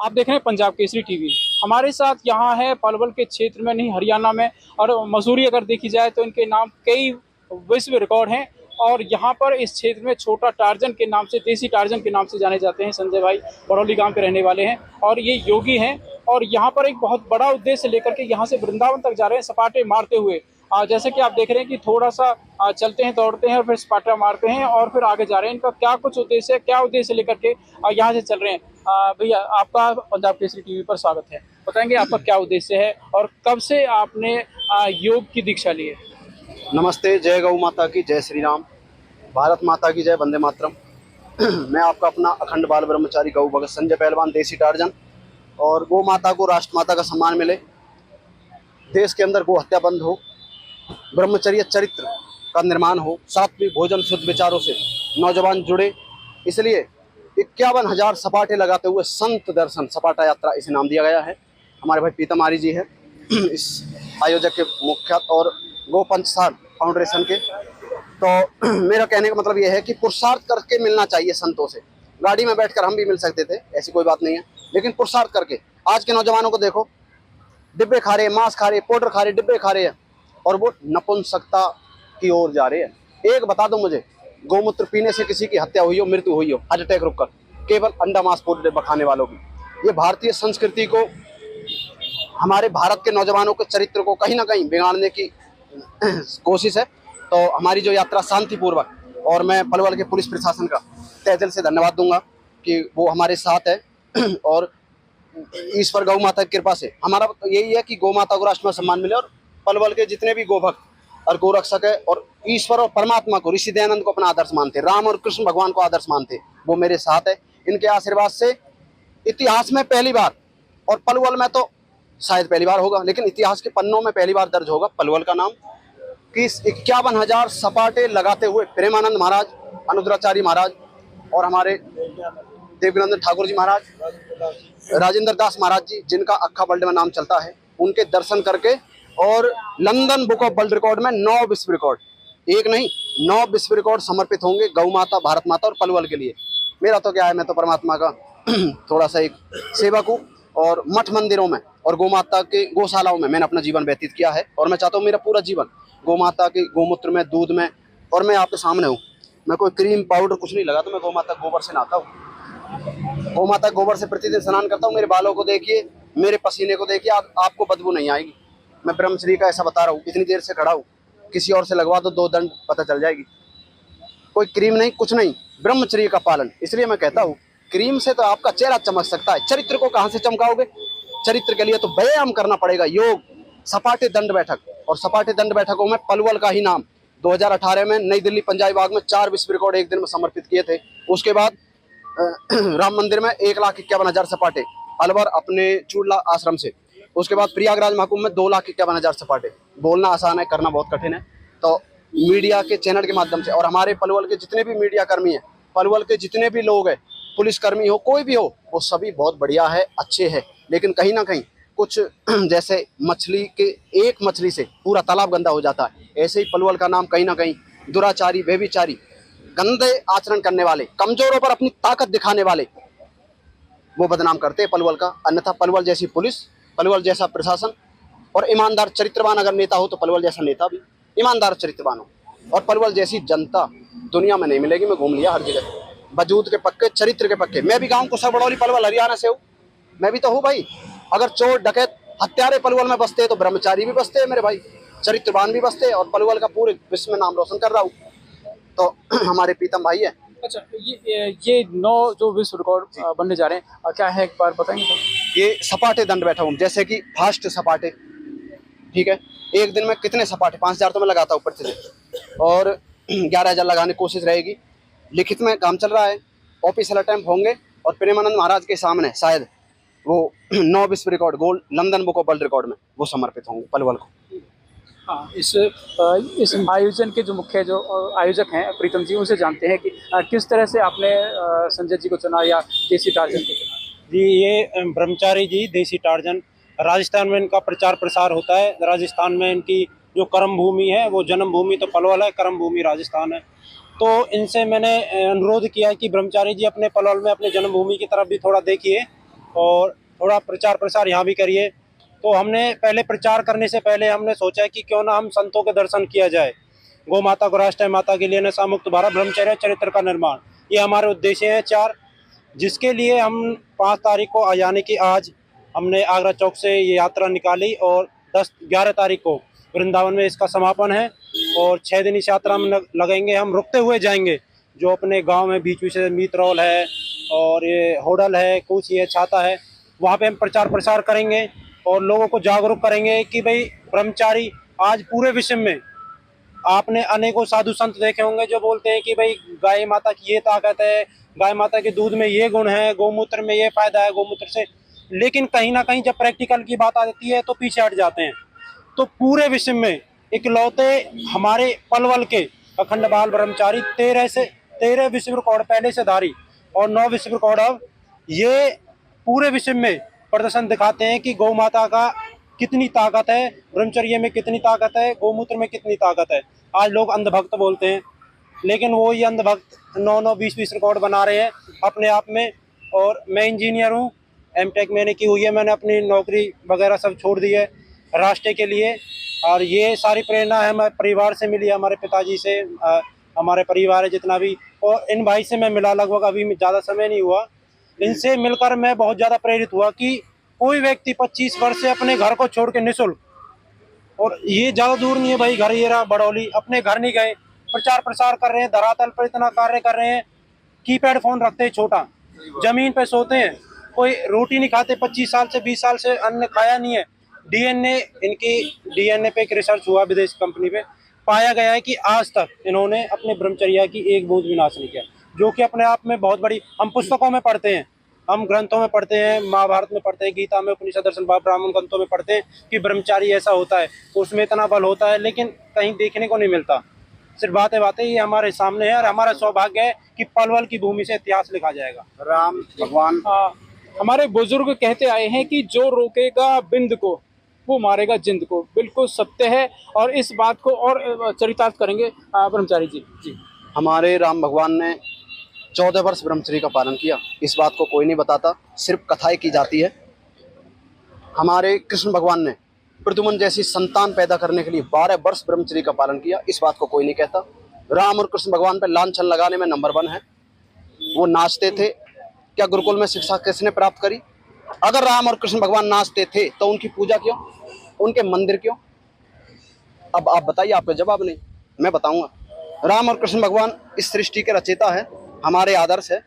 आप देख रहे हैं पंजाब केसरी टीवी। हमारे साथ यहाँ है पलवल के क्षेत्र में, नहीं हरियाणा में, और मसूरी अगर देखी जाए तो इनके नाम कई विश्व रिकॉर्ड हैं। और यहाँ पर इस क्षेत्र में छोटा टार्जन के नाम से, देसी टार्जन के नाम से जाने जाते हैं। संजय भाई बरौली गांव के रहने वाले हैं और ये योगी हैं। और यहाँ पर एक बहुत बड़ा उद्देश्य लेकर के यहाँ से वृंदावन तक जा रहे हैं, सपाटे मारते हुए। जैसे कि आप देख रहे हैं कि थोड़ा सा चलते हैं, दौड़ते हैं और फिर सपाटा मारते हैं और फिर आगे जा रहे हैं। इनका क्या कुछ उद्देश्य है, क्या उद्देश्य लेकर के यहाँ से चल रहे हैं? भैया, आपका पंजाब केसरी टीवी पर स्वागत है। बताएंगे आपका क्या उद्देश्य है और कब से आपने योग की दीक्षा ली है? नमस्ते, जय गौ माता की, जय श्री राम, भारत माता की जय, वंदे मातरम। मैं आपका अपना अखंड बाल ब्रह्मचारी गौ भगत संजय पहलवान, देसी टार्जन। और गौ माता को राष्ट्रमाता का सम्मान मिले, देश के अंदर गौ हत्या बंद हो, ब्रह्मचर्य चरित्र का निर्माण हो, सात्विक भोजन शुद्ध विचारों से नौजवान जुड़े, इसलिए 51,000 सपाटे लगाते हुए संत दर्शन सपाटा यात्रा इसे नाम दिया गया है। हमारे भाई पीतम आर्य जी है इस आयोजक के मुख्य और गो पंचसार फाउंडेशन के। तो मेरा कहने का मतलब यह है कि पुरुषार्थ करके मिलना चाहिए संतों से। गाड़ी में बैठकर हम भी मिल सकते थे, ऐसी कोई बात नहीं है, लेकिन पुरुषार्थ करके। आज के नौजवानों को देखो, डिब्बे खा रहे हैं, मांस खा रहे हैं, पाउडर खा रहे हैं, डिब्बे खा रहे हैं, और वो नपुंसकता की ओर जा रहे हैं। एक बता दो मुझे, गौमूत्र पीने से किसी की हत्या हुई हो, मृत्यु हुई हो, हार्ट अटैक रुककर, केवल अंडा मांस पाउडर खाने वालों की। ये भारतीय संस्कृति को, हमारे भारत के नौजवानों के चरित्र को कहीं ना कहीं बिगाड़ने की कोशिश है। तो हमारी जो यात्रा शांतिपूर्वक, और मैं पलवल के पुलिस प्रशासन का तहे दिल से धन्यवाद दूंगा कि वो हमारे साथ है। और ईश्वर गौ माता की कृपा से हमारा तो यही है कि गौ माता को राष्ट्र में सम्मान मिले, और पलवल के जितने भी गोभक्त और गोरक्षक है, और ईश्वर और परमात्मा को, ऋषि दयानंद को अपना आदर्श मानते, राम और कृष्ण भगवान को आदर्श मानते, वो मेरे साथ है। इनके आशीर्वाद से इतिहास में पहली बार, और पलवल में तो शायद पहली बार होगा, लेकिन इतिहास के पन्नों में पहली बार दर्ज होगा पलवल का नाम, कि 51,000 सपाटे लगाते हुए प्रेमानंद महाराज, अनुद्राचार्य महाराज, और हमारे देवनंदन ठाकुर जी महाराज, राजेंद्र दास महाराज जी, जिनका अक्खा वर्ल्ड में नाम चलता है, उनके दर्शन करके, और London book of world record में 9 विश्व रिकॉर्ड, एक नहीं 9 विश्व रिकॉर्ड समर्पित होंगे गौ माता, भारत माता और पलवल के लिए। मेरा तो क्या है, मैं तो परमात्मा का थोड़ा सा एक सेवक हूँ, और मठ मंदिरों में और गौ माता के गौशालाओं में मैंने अपना जीवन व्यतीत किया है। और मैं चाहता हूँ मेरा पूरा जीवन गौ माता के गौमूत्र में, दूध में, और मैं आपके सामने हूँ, मैं कोई क्रीम पाउडर कुछ नहीं लगाता, मैं गौ माता गोबर से नहाता हूँ, गौ माता गोबर से प्रतिदिन स्नान करता हूँ। मेरे बालों को देखिए, मेरे पसीने को देखिए, आपको बदबू नहीं आएगी। मैं ब्रह्मचर्य का ऐसा बता रहा हूँ, इतनी देर से खड़ा हूँ, किसी और से लगवा दो 2 दंड पता चल जाएगी। कोई क्रीम नहीं, कुछ नहीं, ब्रह्मचर्य का पालन। इसलिए मैं कहता हूँ, क्रीम से तो आपका चेहरा चमक सकता है, चरित्र को कहाँ से चमकाओगे? चरित्र के लिए तो व्यायाम करना पड़ेगा, योग, सपाटे दंड बैठक। और सपाटे दंड बैठकों में पलवल का ही नाम 2018 में नई दिल्ली पंजाबी बाग में 4 विश्व रिकॉर्ड एक दिन में समर्पित किए थे। उसके बाद राम मंदिर में 1,51,000 सपाटे अलवर अपने चूड़ला आश्रम से। उसके बाद प्रयागराज महाकुंभ में 2,51,000 सपाटे। बोलना आसान है, करना बहुत कठिन है। तो मीडिया के चैनल के माध्यम से, और हमारे पलवल के जितने भी मीडिया कर्मी हैं, पलवल के जितने भी लोग हैं, पुलिसकर्मी हो, कोई भी हो, वो सभी बहुत बढ़िया है, अच्छे हैं। लेकिन कहीं ना कहीं कुछ जैसे मछली के, एक मछली से पूरा तालाब गंदा हो जाता है, ऐसे ही पलवल का नाम कहीं ना कहीं दुराचारी, व्यभिचारी, गंदे आचरण करने वाले, कमजोरों पर अपनी ताकत दिखाने वाले, वो बदनाम करते हैं पलवल का। अन्यथा पलवल जैसी पुलिस, पलवल जैसा प्रशासन, और ईमानदार चरित्रवान अगर नेता हो, तो पलवल जैसा नेता भी ईमानदार चरित्रवान हो, और पलवल जैसी जनता दुनिया में नहीं मिलेगी। मैं घूम लिया हर जगह, वजूद के पक्के, चरित्र के पक्के। मैं भी गाँव कुशा बड़ौली पलवल हरियाणा से हूँ, मैं भी तो हूँ भाई। अगर चोर डकैत हत्यारे पलवल में बसते हैं, तो ब्रह्मचारी भी बसते हैं मेरे भाई, चरित्रवान भी बसते हैं, और पलवल का पूरे विश्व में नाम रोशन कर रहा हूँ। तो हमारे प्रीतम भाई है। अच्छा, ये 9 जो विश्व रिकॉर्ड बनने जा रहे हैं, क्या है, एक बार बताएंगे तो? ये सपाटे दंड बैठा हूँ, जैसे कि फास्ट सपाटे, ठीक है, एक दिन में कितने सपाटे, 5,000 तो मैं लगाता हूँ प्रतिदिन, और 11,000 लगाने की कोशिश रहेगी। लिखित में काम चल रहा है, ऑफिशियल अटेम्प्ट होंगे, और प्रेमानंद महाराज के सामने शायद वो 9 विश्व record gold London book of world record में वो समर्पित होंगे पलवल को। हाँ, इस आयोजन के जो मुख्य जो आयोजक हैं प्रीतम जी, उनसे जानते हैं कि किस तरह से आपने संजय जी को चुना या देसी टार्जन को चुना? जी, ये ब्रह्मचारी जी, देसी टार्जन, राजस्थान में इनका प्रचार प्रसार होता है। राजस्थान में इनकी जो कर्म भूमि है, वो जन्म भूमि तो पलवल है, कर्म भूमि राजस्थान है। तो इनसे मैंने अनुरोध किया है कि ब्रह्मचारी जी अपने पलवल में अपने जन्मभूमि की तरफ भी थोड़ा देखिए, और थोड़ा प्रचार प्रसार यहाँ भी करिए। तो हमने पहले प्रचार करने से पहले हमने सोचा कि क्यों ना हम संतों के दर्शन किया जाए। गौ माता को राष्ट्रीय माता के लिए नशा मुक्त भारत, ब्रह्मचर्य चरित्र का निर्माण, ये हमारे उद्देश्य हैं 4, जिसके लिए हम 5 तारीख को यानी कि आज हमने आगरा चौक से ये यात्रा निकाली और 11 तारीख को वृंदावन में इसका समापन है। और 6 दिन इस यात्रा में लगेंगे। हम रुकते हुए जाएंगे, जो अपने गांव में बीच बीच से मीतरौल है और ये होडल है, कोसी है, छाता है, वहाँ पे हम प्रचार प्रसार करेंगे और लोगों को जागरूक करेंगे कि भाई ब्रह्मचारी आज पूरे विश्व में, आपने अनेकों साधु संत देखे होंगे जो बोलते हैं कि भाई गाय माता की ये ताकत है, गाय माता के दूध में ये गुण है, गौमूत्र में ये फायदा है, गौमूत्र से, लेकिन कहीं ना कहीं जब प्रैक्टिकल की बात आती है तो पीछे हट जाते हैं। तो पूरे विश्व में इकलौते हमारे पलवल के अखंड बाल ब्रह्मचारी 13 विश्व रिकॉर्ड पहले से धारी और 9 विश्व रिकॉर्ड अब, ये पूरे विश्व में प्रदर्शन दिखाते हैं कि गौ माता का कितनी ताकत है, ब्रह्मचर्य में कितनी ताकत है, गौमूत्र में कितनी ताकत है। आज लोग अंधभक्त बोलते हैं, लेकिन वो ये अंधभक्त 9 20 रिकॉर्ड बना रहे हैं अपने आप में। और मैं इंजीनियर हूँ, एमटेक मैंने की हुई है, मैंने अपनी नौकरी वगैरह सब छोड़ दी है राष्ट्र के लिए। और ये सारी प्रेरणा है हमारे परिवार से मिली, हमारे पिताजी से, हमारे परिवार है जितना भी, और इन भाई से मैं मिला लगभग अभी ज़्यादा समय नहीं हुआ। इनसे मिलकर मैं बहुत ज़्यादा प्रेरित हुआ कि कोई व्यक्ति 25 वर्ष से अपने घर को छोड़ के निःशुल्क, और ये ज़्यादा दूर नहीं है भाई, घर ये रहा बड़ौली, अपने घर नहीं गए, प्रचार प्रसार कर रहे हैं, धरातल पर इतना कार्य कर रहे हैं। कीपैड फोन रखते हैं छोटा, जमीन पे सोते हैं, कोई रोटी नहीं खाते, 25 साल से 20 साल से अन्न खाया नहीं है। इनकी डीएनए पे एक रिसर्च हुआ विदेश कंपनी पे, पाया गया है कि आज तक इन्होंने अपने ब्रह्मचर्या की एक बूंद भी नाश नहीं किया, जो कि अपने आप में बहुत बड़ी, हम पुस्तकों में पढ़ते हैं, हम ग्रंथों में पढ़ते हैं, महाभारत में पढ़ते हैं, गीता में, उपनिषद, दर्शन, ब्राह्मण ग्रंथों में पढ़ते हैं कि ब्रह्मचारी ऐसा होता है, उसमें इतना बल होता है, लेकिन कहीं देखने को नहीं मिलता। सिर्फ बातें ये हमारे सामने है, और हमारा सौभाग्य है कि पलवल की भूमि से इतिहास लिखा जाएगा। राम भगवान हमारे बुजुर्ग कहते आए हैं कि जो रोकेगा बिंद को वो मारेगा जिंद को। बिल्कुल सत्य है, और इस बात को और चरितार्थ करेंगे ब्रह्मचारी जी। हमारे राम भगवान ने 14 वर्ष ब्रह्मचर्य का पालन किया, इस बात को कोई नहीं बताता, सिर्फ कथाएं की जाती है। हमारे कृष्ण भगवान ने प्रद्युम्न जैसी संतान पैदा करने के लिए 12 वर्ष ब्रह्मचर्य का पालन किया, इस बात को कोई नहीं कहता। राम और कृष्ण भगवान पर लांछन लगाने में नंबर 1 है। वो नाचते थे, क्या गुरुकुल में शिक्षा किसने प्राप्त करी? अगर राम और कृष्ण भगवान नाचते थे तो उनकी पूजा क्यों, उनके मंदिर क्यों? अब आप बताइए, आपका जवाब नहीं, मैं बताऊंगा। राम और कृष्ण भगवान इस सृष्टि के रचयिता है, हमारे आदर्श है,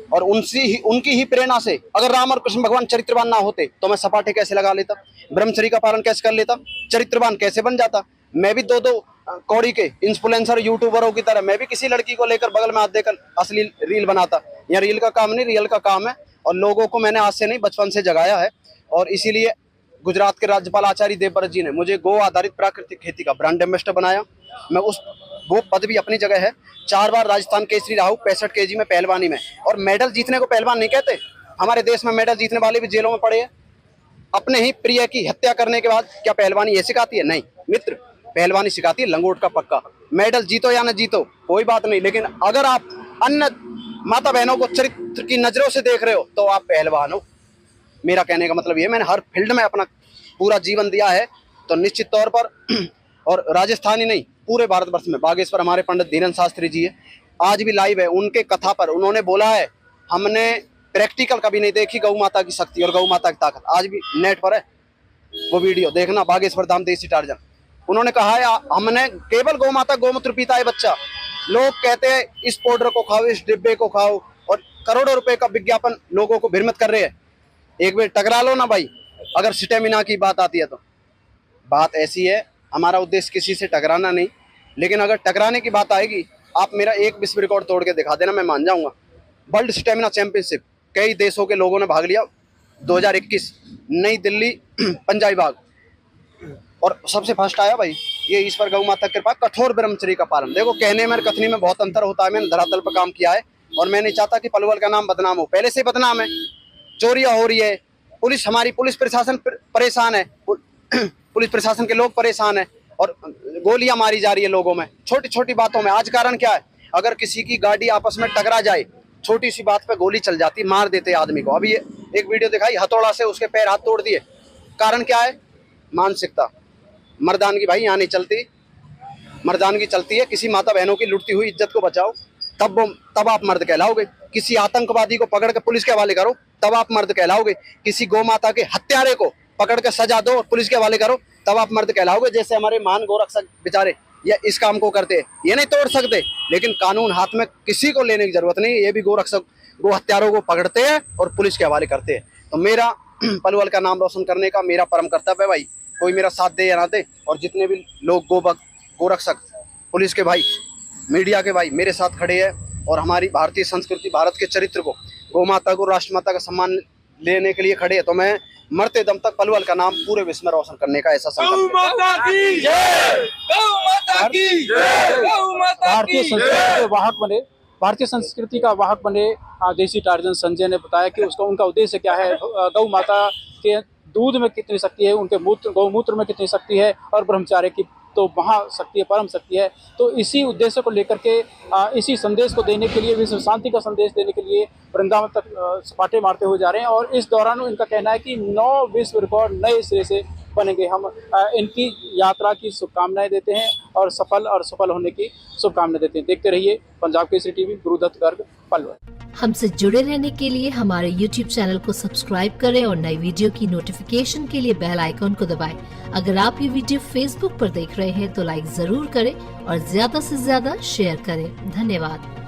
और उनकी ही प्रेरणा से अगर राम और कृष्ण भगवान चरित्रवान ना होते तो मैं सपाटे कैसे लगा लेता, ब्रह्मचर्य का पालन कैसे कर लेता, चरित्रवान कैसे बन जाता? मैं भी 2 कौड़ी के इन्फ्लुएंसर यूट्यूबरों की तरह मैं भी किसी लड़की को लेकर बगल में हाथ देकर असली रील बनाता। यह रील का काम नहीं, रियल का काम है, और लोगों को मैंने आज से नहीं बचपन से जगाया है। और इसीलिए गुजरात के राज्यपाल आचार्य देवव्रत जी ने मुझे गो आधारित प्राकृतिक खेती का ब्रांड एम्बेसडर बनाया। मैं वो पद भी अपनी जगह है। 4 बार राजस्थान केसरी रहा हूं, 65 kg में पहलवानी में। और मेडल जीतने को पहलवान नहीं कहते, हमारे देश में मेडल जीतने वाले भी जेलों में पड़े हैं। अपने ही प्रिय की हत्या करने के बाद क्या पहलवानी ये सिखाती है? नहीं मित्र, पहलवानी सिखाती है लंगोट का पक्का। मेडल जीतो या न जीतो कोई बात नहीं, लेकिन अगर आप अन्य माता बहनों को चरित्र की नजरों से देख रहे हो तो आप पहलवान हो। मेरा कहने का मतलब ये, मैंने हर फील्ड में अपना पूरा जीवन दिया है, तो निश्चित तौर पर और राजस्थान ही नहीं पूरे भारतवर्ष में बागेश्वर हमारे पंडित धीरेन्द्र शास्त्री जी है, आज भी लाइव है। उनके कथा पर उन्होंने बोला है, हमने प्रैक्टिकल कभी नहीं देखी गौ माता की शक्ति और गौ माता की ताकत, आज भी नेट पर है वो वीडियो देखना, बागेश्वर धाम देसी टार्जन। उन्होंने कहा है हमने केवल गौ माता गोमूत्र पीता है बच्चा। लोग कहते हैं इस पाउडर को खाओ, इस डिब्बे को खाओ, और करोड़ों रुपए का विज्ञापन लोगों को भ्रमित कर रहे हैं। एक बार टकरा लो ना भाई, अगर स्टेमिना की बात आती है तो। बात ऐसी है, हमारा उद्देश्य किसी से टकराना नहीं, लेकिन अगर टकराने की बात आएगी, आप मेरा एक विश्व रिकॉर्ड तोड़ के दिखा देना, मैं मान जाऊंगा। वर्ल्ड स्टेमिना चैंपियनशिप कई देशों के लोगों ने भाग लिया, 2021 नई दिल्ली पंजाबी बाग, और सबसे फर्स्ट आया भाई। ये ईश्वर गौ माता की कृपा, कठोर ब्रह्मचर्य का पालन। देखो कहने में कथनी में बहुत अंतर होता है, मैंने धरातल पर काम किया है, और मैं नहीं चाहता कि पलवल का नाम बदनाम हो, पहले से बदनाम है, चोरियां हो रही है, हमारी पुलिस प्रशासन परेशान है, पुलिस प्रशासन के लोग परेशान है, और गोलियां मारी जा रही है लोगों में छोटी छोटी बातों में। आज कारण क्या है, अगर किसी की गाड़ी आपस में टकरा जाए छोटी सी बात पे गोली चल जाती, मार देते आदमी को। अभी ये एक वीडियो दिखाई, हथौड़ा से उसके पैर हाथ तोड़ दिए। कारण क्या है? मानसिकता। मर्दानगी भाई यहाँ नहीं चलती, मर्दानगी चलती है किसी माता बहनों की लुटती हुई इज्जत को बचाओ, तब आप मर्द कहलाओगे। किसी आतंकवादी को पकड़ के पुलिस के हवाले करो, तब आप मर्द कहलाओगे। किसी गौ माता के हत्यारे को पकड़ के सजा दो और पुलिस के हवाले करो, तब आप मर्द कहलाओगे। जैसे हमारे महान गोरक्षक बेचारे ये इस काम को करते हैं, ये नहीं तोड़ सकते, लेकिन कानून हाथ में किसी को लेने की जरूरत नहीं। ये भी गोरक्षक गो हत्यारों को पकड़ते हैं और पुलिस के हवाले करते हैं। तो मेरा पलवल का नाम रोशन करने का मेरा परम कर्तव्य है भाई। कोई मेरा साथ दे या ना दे, और जितने भी लोग गोरक्षक, पुलिस के भाई, मीडिया के भाई मेरे साथ खड़े हैं और हमारी भारतीय संस्कृति, भारत के चरित्र को, गौ माता को, राष्ट्रमाता का सम्मान लेने के लिए खड़े हैं, तो मैं मरते दम तक पलवल का नाम पूरे विश्व में रोशन करने का ऐसा संकल्प। भारतीय संस्कृति के वाहक बने, भारतीय संस्कृति का वाहक बने देसी टार्जन संजय ने बताया कि उनका उद्देश्य क्या है, गौ माता के दूध में कितनी शक्ति है, उनके गौमूत्र में कितनी शक्ति है, और ब्रह्मचार्य की तो वहाँ शक्ति है, परम शक्ति है। तो इसी उद्देश्य को लेकर के इसी संदेश को देने के लिए, विश्व शांति का संदेश देने के लिए वृंदावन तक सपाटे मारते हुए जा रहे हैं। और इस दौरान इनका कहना है कि 9 विश्व रिकॉर्ड नए सिरे से बनेंगे। हम इनकी यात्रा की शुभकामनाएं देते हैं और सफल होने की शुभकामनाएं देते हैं। देखते रहिए पंजाब केसरी टीवी, गुरुदत्त गर्ग, पलवल। हमसे जुड़े रहने के लिए हमारे YouTube चैनल को सब्सक्राइब करें और नई वीडियो की नोटिफिकेशन के लिए बेल आइकॉन को दबाएं। अगर आप ये वीडियो Facebook पर देख रहे हैं तो लाइक जरूर करें और ज्यादा से ज्यादा शेयर करें। धन्यवाद।